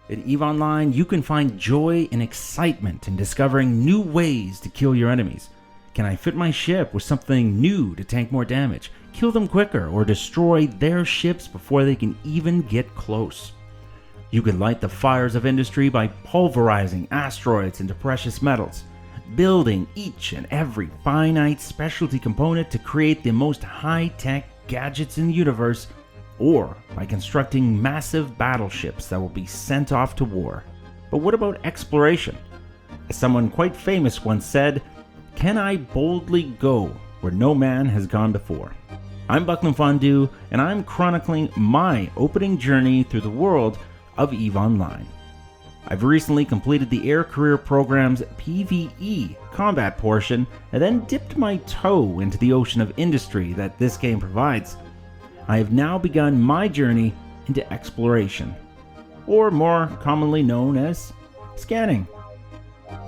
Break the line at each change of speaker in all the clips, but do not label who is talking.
At EVE Online, you can find joy and excitement in discovering new ways to kill your enemies. Can I fit my ship with something new to tank more damage, kill them quicker, or destroy their ships before they can even get close? You can light the fires of industry by pulverizing asteroids into precious metals, building each and every finite specialty component to create the most high-tech gadgets in the universe, or by constructing massive battleships that will be sent off to war. But what about exploration? As someone quite famous once said, "Can I boldly go where no man has gone before?" I'm Buckland Fondue, and I'm chronicling my opening journey through the world of EVE Online. I've recently completed the Air Career Program's PvE combat portion, and then dipped my toe into the ocean of industry that this game provides. I have now begun my journey into exploration, or more commonly known as scanning.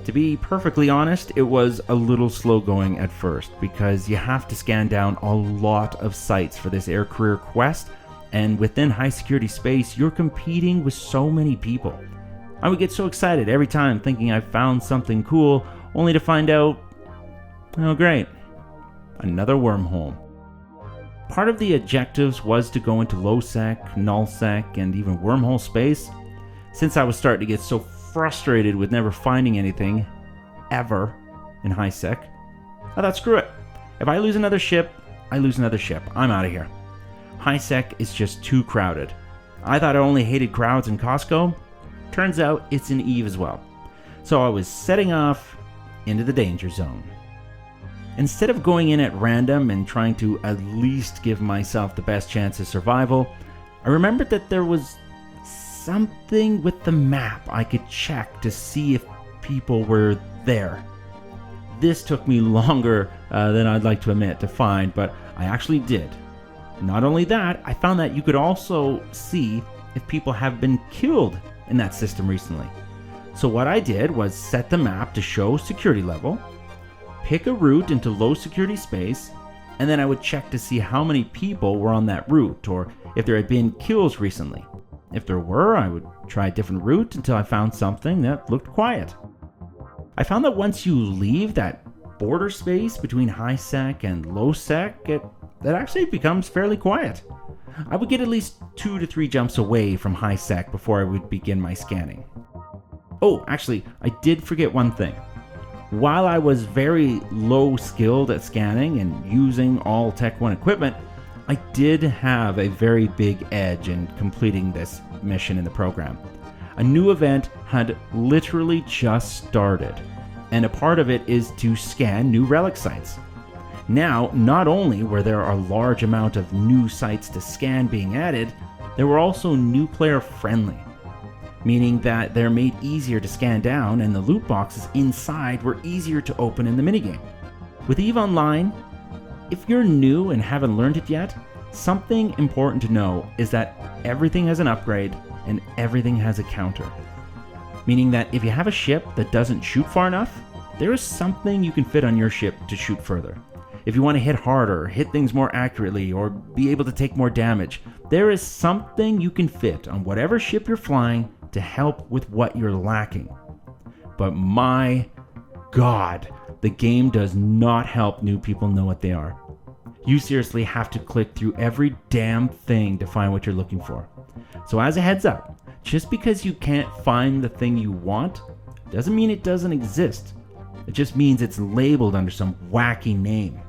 To be perfectly honest, it was a little slow going at first, because you have to scan down a lot of sites for this Air Career quest, and within high security space, you're competing with so many people. I would get so excited every time thinking I found something cool, only to find out, oh great, another wormhole. Part of the objectives was to go into low-sec, null-sec, and even wormhole space. Since I was starting to get so frustrated with never finding anything, ever, in high-sec, I thought, screw it. If I lose another ship, I lose another ship. I'm out of here. High-sec is just too crowded. I thought I only hated crowds in Costco. Turns out it's in EVE as well. So I was setting off into the danger zone. Instead of going in at random and trying to at least give myself the best chance of survival, I remembered that there was something with the map I could check to see if people were there. This took me longer than I'd like to admit to find, but I actually did. Not only that, I found that you could also see if people have been killed in that system recently. So what I did was set the map to show security level, pick a route into low security space, and then I would check to see how many people were on that route, or if there had been kills recently. If there were, I would try a different route until I found something that looked quiet. I found that once you leave that border space between high sec and low sec, it actually becomes fairly quiet. I would get at least 2 to 3 jumps away from high sec before I would begin my scanning. Oh, actually, I did forget one thing. While I was very low skilled at scanning and using all Tech 1 equipment, I did have a very big edge in completing this mission in the program. A new event had literally just started, and a part of it is to scan new relic sites. Now, not only were there a large amount of new sites to scan being added, there were also new player friendly, meaning that they're made easier to scan down and the loot boxes inside were easier to open in the minigame. With EVE Online, if you're new and haven't learned it yet, something important to know is that everything has an upgrade and everything has a counter. Meaning that if you have a ship that doesn't shoot far enough, there is something you can fit on your ship to shoot further. If you want to hit harder, hit things more accurately, or be able to take more damage, there is something you can fit on whatever ship you're flying to help with what you're lacking. But my God, the game does not help new people know what they are. You seriously have to click through every damn thing to find what you're looking for. So as a heads up, just because you can't find the thing you want, doesn't mean it doesn't exist. It just means it's labeled under some wacky name.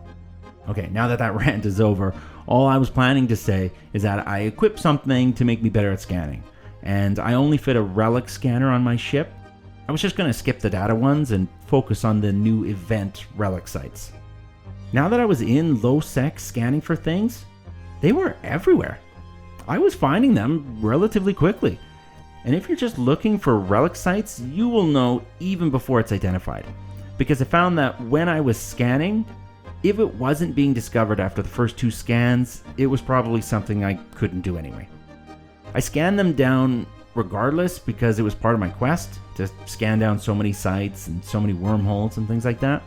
Okay, now that rant is over, all I was planning to say is that I equipped something to make me better at scanning, and I only fit a relic scanner on my ship. I was just going to skip the data ones and focus on the new event relic sites. Now that I was in low-sec scanning for things, they were everywhere. I was finding them relatively quickly. And if you're just looking for relic sites, you will know even before it's identified. Because I found that when I was scanning, if it wasn't being discovered after the first 2 scans, it was probably something I couldn't do anyway. I scanned them down regardless because it was part of my quest to scan down so many sites and so many wormholes and things like that.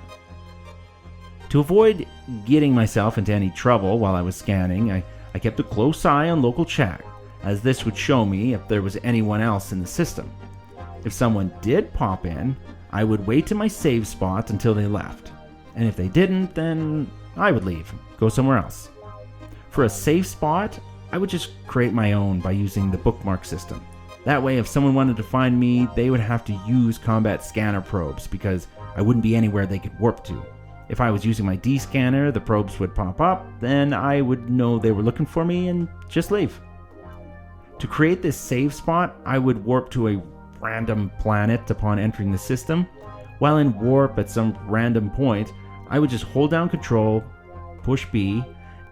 To avoid getting myself into any trouble while I was scanning, I kept a close eye on local chat, as this would show me if there was anyone else in the system. If someone did pop in, I would wait to my save spot until they left. And if they didn't, then I would leave, go somewhere else. For a safe spot, I would just create my own by using the bookmark system. That way, if someone wanted to find me, they would have to use combat scanner probes because I wouldn't be anywhere they could warp to. If I was using my D-scanner, the probes would pop up, then I would know they were looking for me and just leave. To create this save spot, I would warp to a random planet upon entering the system. While in warp at some random point, I would just hold down Control, push B.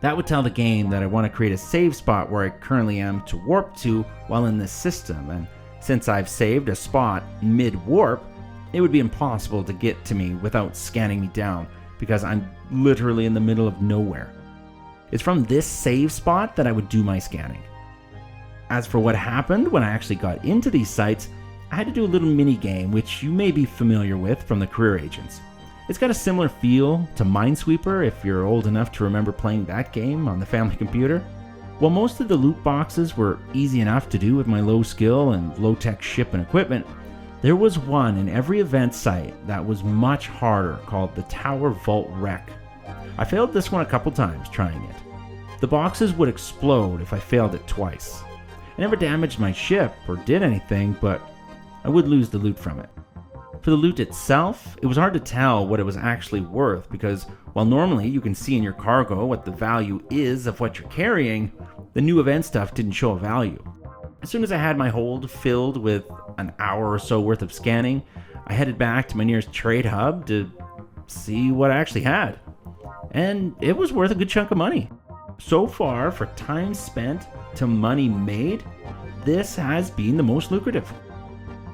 That would tell the game that I want to create a save spot where I currently am to warp to while in this system, and since I've saved a spot mid-warp, it would be impossible to get to me without scanning me down, because I'm literally in the middle of nowhere. It's from this save spot that I would do my scanning. As for what happened when I actually got into these sites, I had to do a little mini game which you may be familiar with from the Career Agents. It's got a similar feel to Minesweeper if you're old enough to remember playing that game on the family computer. While most of the loot boxes were easy enough to do with my low skill and low tech ship and equipment, there was one in every event site that was much harder called the Tower Vault Wreck. I failed this one a couple times trying it. The boxes would explode if I failed it twice. I never damaged my ship or did anything, but I would lose the loot from it. For the loot itself, it was hard to tell what it was actually worth because while normally you can see in your cargo what the value is of what you're carrying, the new event stuff didn't show a value. As soon as I had my hold filled with an hour or so worth of scanning, I headed back to my nearest trade hub to see what I actually had. And it was worth a good chunk of money. So far, for time spent to money made, this has been the most lucrative.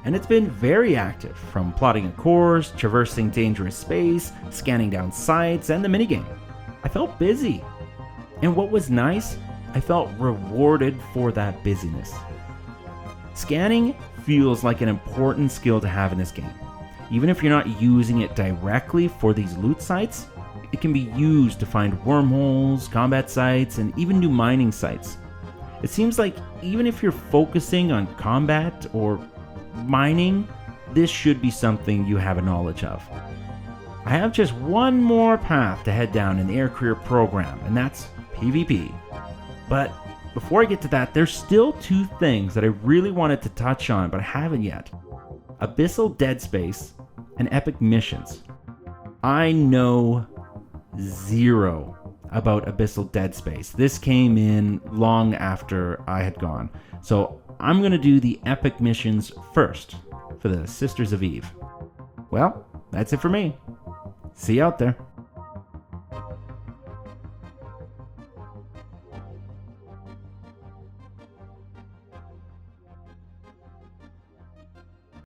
And it's been very active, from plotting a course, traversing dangerous space, scanning down sites, and the minigame. I felt busy. And what was nice, I felt rewarded for that busyness. Scanning feels like an important skill to have in this game. Even if you're not using it directly for these loot sites, it can be used to find wormholes, combat sites, and even new mining sites. It seems like even if you're focusing on combat or mining, this should be something you have a knowledge of. I have just one more path to head down in the Air Career program, and that's PvP. But before I get to that, there's still two things that I really wanted to touch on, but I haven't yet. Abyssal Dead Space and Epic Missions. I know zero about Abyssal Dead Space. This came in long after I had gone. So I'm going to do the Epic Missions first for the Sisters of Eve. Well, that's it for me. See you out there.